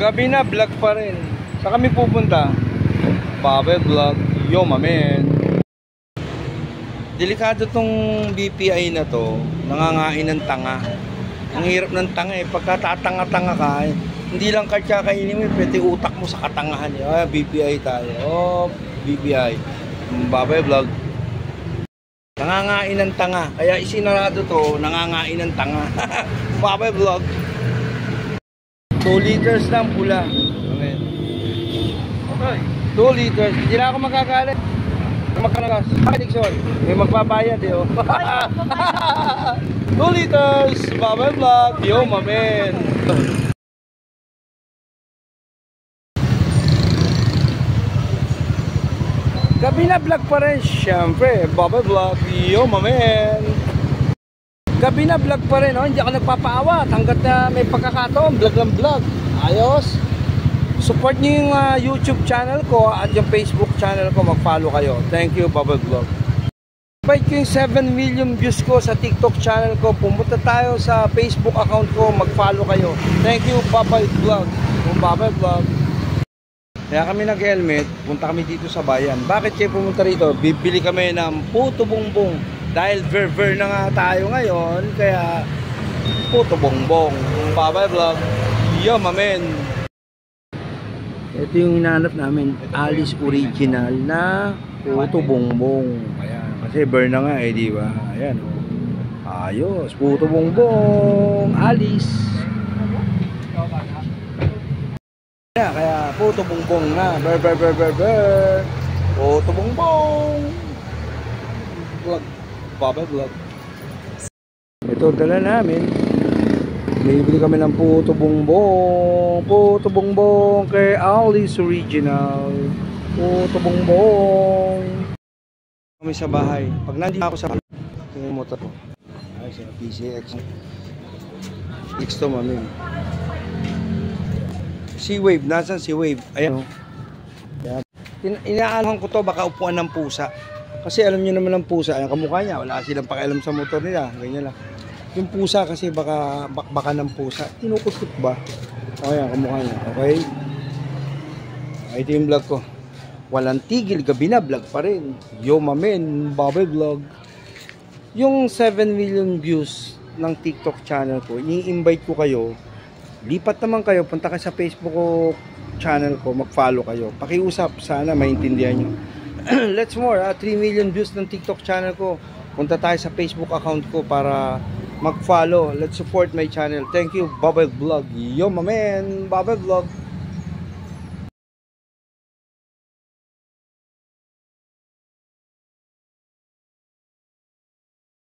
Gabi na, vlog pa rin. Saan kami pupunta? Babel Vlog. Yo, mamen. Delikado tong BPI na to. Nangangain ng tanga. Ang hirap ng tanga eh. Pagkatatanga-tanga ka eh, hindi lang kainin mo, pwede utak mo sa katangahan eh. BPI tayo. Oh, BPI. Babel Vlog. Nangangain ng tanga. Kaya isinarado to, nangangain ng tanga. Babel Vlog. 2 liters lang pula. Amen. Okay. 2 liters. Hindi na ako magkagalit. Magkanagas. Dixon. May magbabayad eh. 2 liters. Babel Vlog. Yo, mamen. Gabi na vlog pa rin. Siyempre. Babel Vlog. Yo, mamen. Gabi na vlog pa rin, oh. Hindi ako nagpapaawat hanggat na may pagkakataon, vlog lang vlog. Ayos. Support niyo yung YouTube channel ko at yung Facebook channel ko, mag-follow kayo. Thank you, Babel Vlog. Invite ko yung 7 million views ko sa TikTok channel ko. Pumunta tayo sa Facebook account ko, mag-follow kayo. Thank you, Babel Vlog. Yung Babel Vlog. Kaya kami nag-helmet, punta kami dito sa bayan. Bakit kayo pumunta rito? Bibili kami ng puto bongbong. Dahil ver na nga tayo ngayon, kaya puto bongbong. Babel Vlog. Yo, mamen. Ito yung hinahanap namin, Alice Original na puto bongbong. Ayan, kasi ver na nga eh, di ba? Ayan, oh. Ayos, puto bongbong, Alice. Kaya puto bongbong na. Ver. Puto bongbong. Vlog. Babel Vlog. Ito dala namin. Bibili kami ng puto bongbong. Puto bongbong kay Alice Original. Puto bongbong. Kami sa bahay. Pag nandito ako sa bahay, tingnan mo ito. Ay, sa PCX. X to, mami. Si Wave. Nasaan si Wave? Ayan. Inaalam ko to, baka upuan ng pusa. Kasi alam niyo naman ang pusa, ang kamukha niya, wala silang pakialam sa motor nila, ganyan lang. Yung pusa kasi baka bakbakan ng pusa, tinukusot ba? Okay, ang kamukha niya, okay? Ito yung vlog ko. Walang tigil, gabi na, vlog pa rin. Yo, mamen, Babel Vlog. Yung 7 million views ng TikTok channel ko, i-invite ko kayo. Lipat naman kayo, punta kayo sa Facebook channel ko, mag-follow kayo. Pakiusap, sana maintindihan nyo. Let's more, 3 million views ng TikTok channel ko. Punta tayo sa Facebook account ko para mag-follow. Let's support my channel. Thank you, Babel Vlog. Yo, mamen, Babel Vlog.